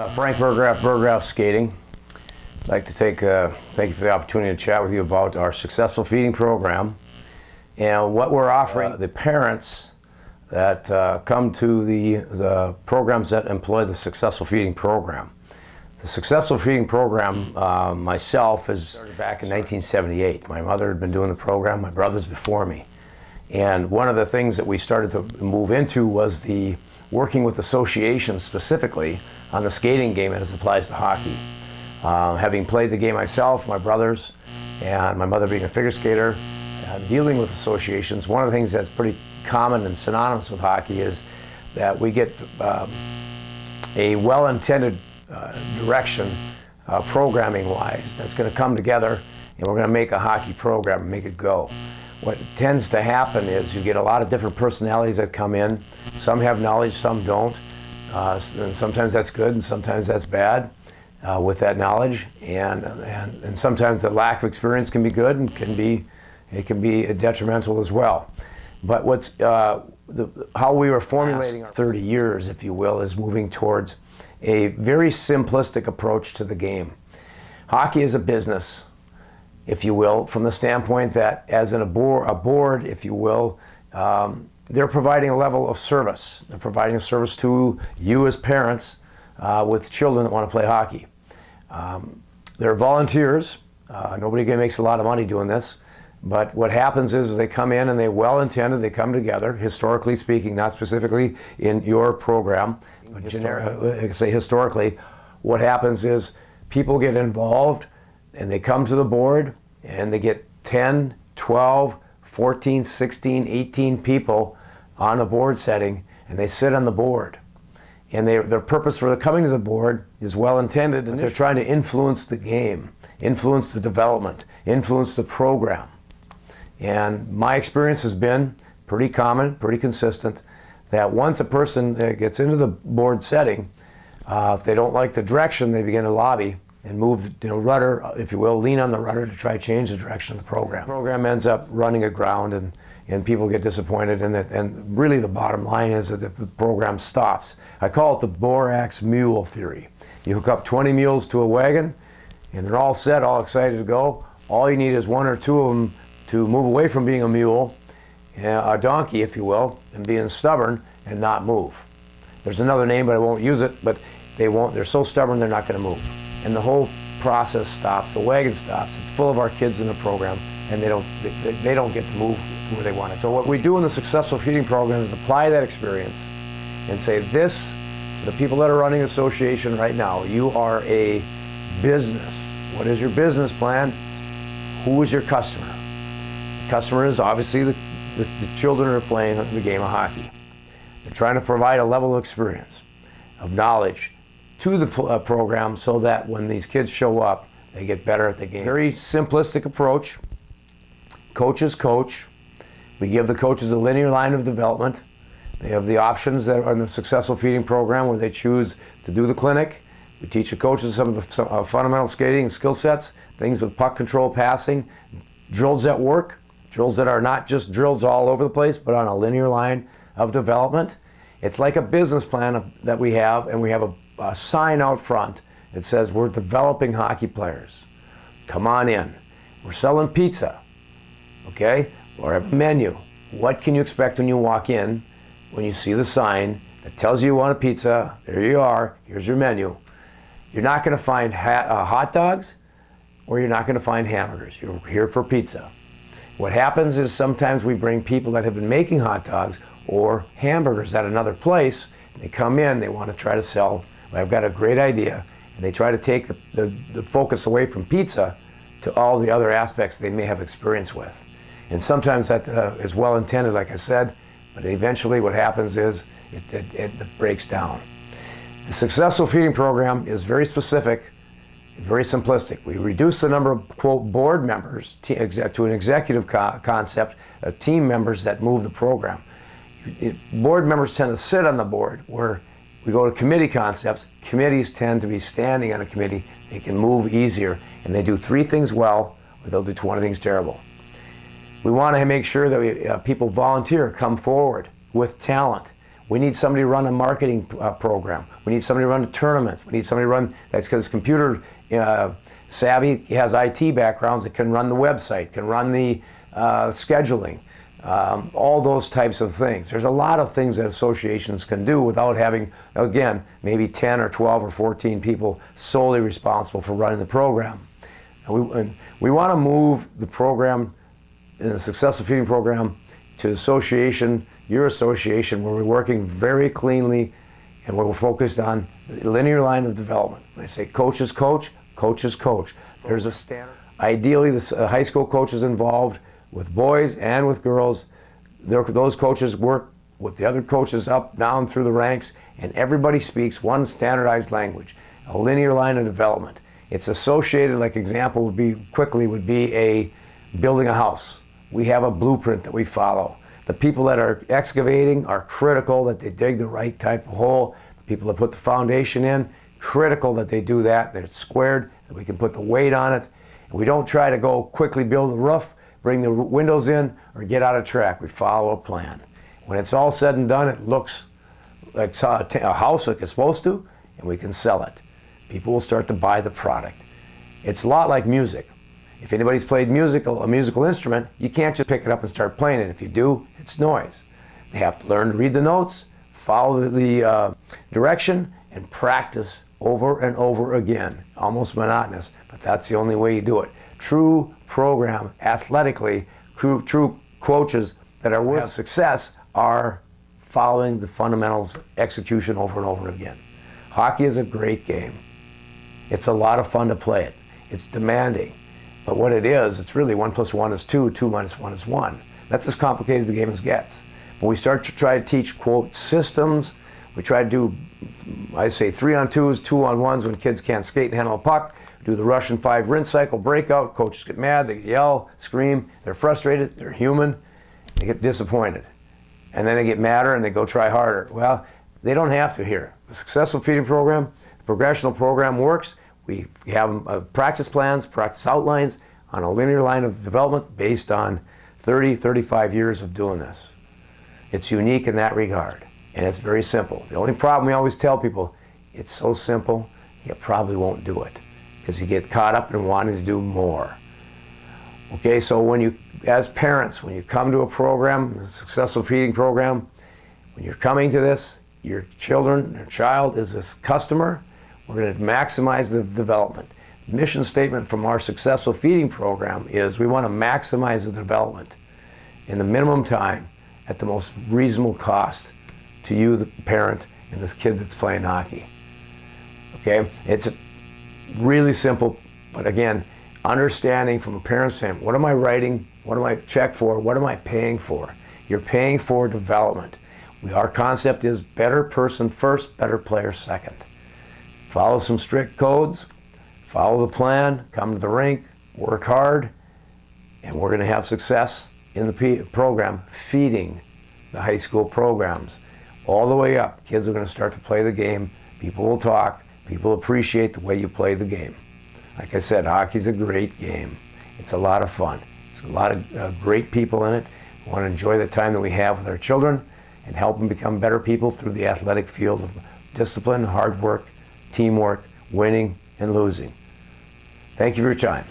Frank Burgraff Skating. I'd like to thank you for the opportunity to chat with you about our successful feeding program and what we're offering the parents that come to the programs that employ the successful feeding program. The successful feeding program myself is started back in 1978. My mother had been doing the program, my brothers before me. And one of the things that we started to move into was the working with associations specifically on the skating game as it applies to hockey. Having played the game myself, my brothers, and my mother being a figure skater, dealing with associations, one of the things that's pretty common and synonymous with hockey is that we get a well-intended direction programming-wise that's going to come together, and we're going to make a hockey program and make it go. What tends to happen is you get a lot of different personalities that come in. Some have knowledge, some don't. And sometimes that's good and sometimes that's bad with that knowledge. And sometimes the lack of experience can be good and it can be detrimental as well. But how we were formulating our 30 years, if you will, is moving towards a very simplistic approach to the game. Hockey is a business, if you will, from the standpoint that as a board, if you will, they're providing a level of service. They're providing a service to you as parents with children that want to play hockey. They're volunteers. Nobody makes a lot of money doing this. But what happens is they come in and they're well-intended, they come together, historically speaking, not specifically in your program, but historically, what happens is people get involved and they come to the board and they get 10, 12, 14, 16, 18 people on the board setting, and they sit on the board. And their purpose for coming to the board is well-intended, and they're trying to influence the game, influence the development, influence the program. And my experience has been pretty common, pretty consistent, that once a person gets into the board setting, if they don't like the direction, they begin to lobby and move the rudder, if you will, lean on the rudder to try to change the direction of the program. The program ends up running aground and people get disappointed in it, and really the bottom line is that the program stops. I call it the borax mule theory. You hook up 20 mules to a wagon and they're all set, all excited to go. All you need is one or two of them to move away from being a mule, a donkey if you will, and being stubborn and not move. There's another name but I won't use it, but they're so stubborn they're not going to move. And the whole process stops, the wagon stops. It's full of our kids in the program, and they don't get to move where they want it. So what we do in the successful feeding program is apply that experience and say this, the people that are running the association right now, you are a business. What is your business plan? Who is your customer? The customer is obviously the children who are playing the game of hockey. They're trying to provide a level of experience, of knowledge, to the program so that when these kids show up, they get better at the game. Very simplistic approach. Coaches coach. We give the coaches a linear line of development. They have the options that are in the successful feeding program where they choose to do the clinic. We teach the coaches some of the fundamental skating and skill sets, things with puck control, passing, drills that work, drills that are not just drills all over the place, but on a linear line of development. It's like a business plan that we have, and we have a sign out front that says we're developing hockey players. Come on in. We're selling pizza, okay? Or a menu. What can you expect when you walk in, when you see the sign that tells you you want a pizza? There you are, here's your menu. You're not going to find hot dogs, or you're not going to find hamburgers. You're here for pizza. What happens is sometimes we bring people that have been making hot dogs or hamburgers at another place. They come in, they want to try to sell, I've got a great idea, and they try to take the focus away from pizza to all the other aspects they may have experience with. And sometimes that is well intended, like I said, but eventually what happens is it breaks down. The successful feeding program is very specific, very simplistic. We reduce the number of, quote, board members to an executive concept of team members that move the program. Board members tend to sit on the board, where we go to committee concepts. Committees tend to be standing on a committee. They can move easier, and they do 3 things well, or they'll do 20 things terrible. We want to make sure that people volunteer, come forward with talent. We need somebody to run a marketing program. We need somebody to run the tournaments. We need somebody to run, that's because computer savvy, has IT backgrounds that can run the website, can run the scheduling, all those types of things. There's a lot of things that associations can do without having, again, maybe 10 or 12 or 14 people solely responsible for running the program. And we want to move the program, the Successful Feeding Program, to association, your association, where we're working very cleanly and where we're focused on the linear line of development. When I say coaches coach, coaches coach. There's a standard. Ideally, the high school coaches involved with boys and with girls. Those coaches work with the other coaches up, down through the ranks, and everybody speaks one standardized language, a linear line of development. It's associated, like example would be a building a house. We have a blueprint that we follow. The people that are excavating are critical that they dig the right type of hole. The people that put the foundation in, critical that they do that it's squared, that we can put the weight on it. And we don't try to go quickly build the roof, bring the windows in, or get out of track. We follow a plan. When it's all said and done, it looks like a house like it's supposed to, and we can sell it. People will start to buy the product. It's a lot like music. If anybody's played a musical instrument, you can't just pick it up and start playing it. If you do, it's noise. They have to learn to read the notes, follow the direction, and practice over and over again. Almost monotonous, but that's the only way you do it. True program, athletically, true coaches that are worth success are following the fundamentals, execution over and over again. Hockey is a great game. It's a lot of fun to play it. It's demanding. But what it is, it's really 1 + 1 is 2, 2 - 1 is 1. That's as complicated the game as gets. When we start to try to teach, quote, systems, we try to do, I say 3-on-2s, 2-on-1s when kids can't skate and handle a puck, do the Russian 5 rinse cycle, breakout, coaches get mad, they yell, scream, they're frustrated, they're human, they get disappointed. And then they get madder and they go try harder. Well, they don't have to here. The Successful Feeding Program, the progressional program works. We have practice plans, practice outlines on a linear line of development based on 30, 35 years of doing this. It's unique in that regard, and it's very simple. The only problem we always tell people, it's so simple, you probably won't do it because you get caught up in wanting to do more. Okay, so when you, as parents, when you come to a program, a Successful Feeding Program, when you're coming to this, your children, your child is this customer. We're going to maximize the development. The mission statement from our Successful Feeding Program is we want to maximize the development in the minimum time at the most reasonable cost to you, the parent, and this kid that's playing hockey. Okay? It's really simple, but again, understanding from a parent's standpoint, what am I writing? What am I check for? What am I paying for? You're paying for development. Our concept is better person first, better player second. Follow some strict codes, follow the plan, come to the rink, work hard, and we're going to have success in the program feeding the high school programs. All the way up, kids are going to start to play the game, people will talk, people appreciate the way you play the game. Like I said, hockey's a great game. It's a lot of fun. It's a lot of great people in it. We want to enjoy the time that we have with our children and help them become better people through the athletic field of discipline, hard work, teamwork, winning, and losing. Thank you for your time.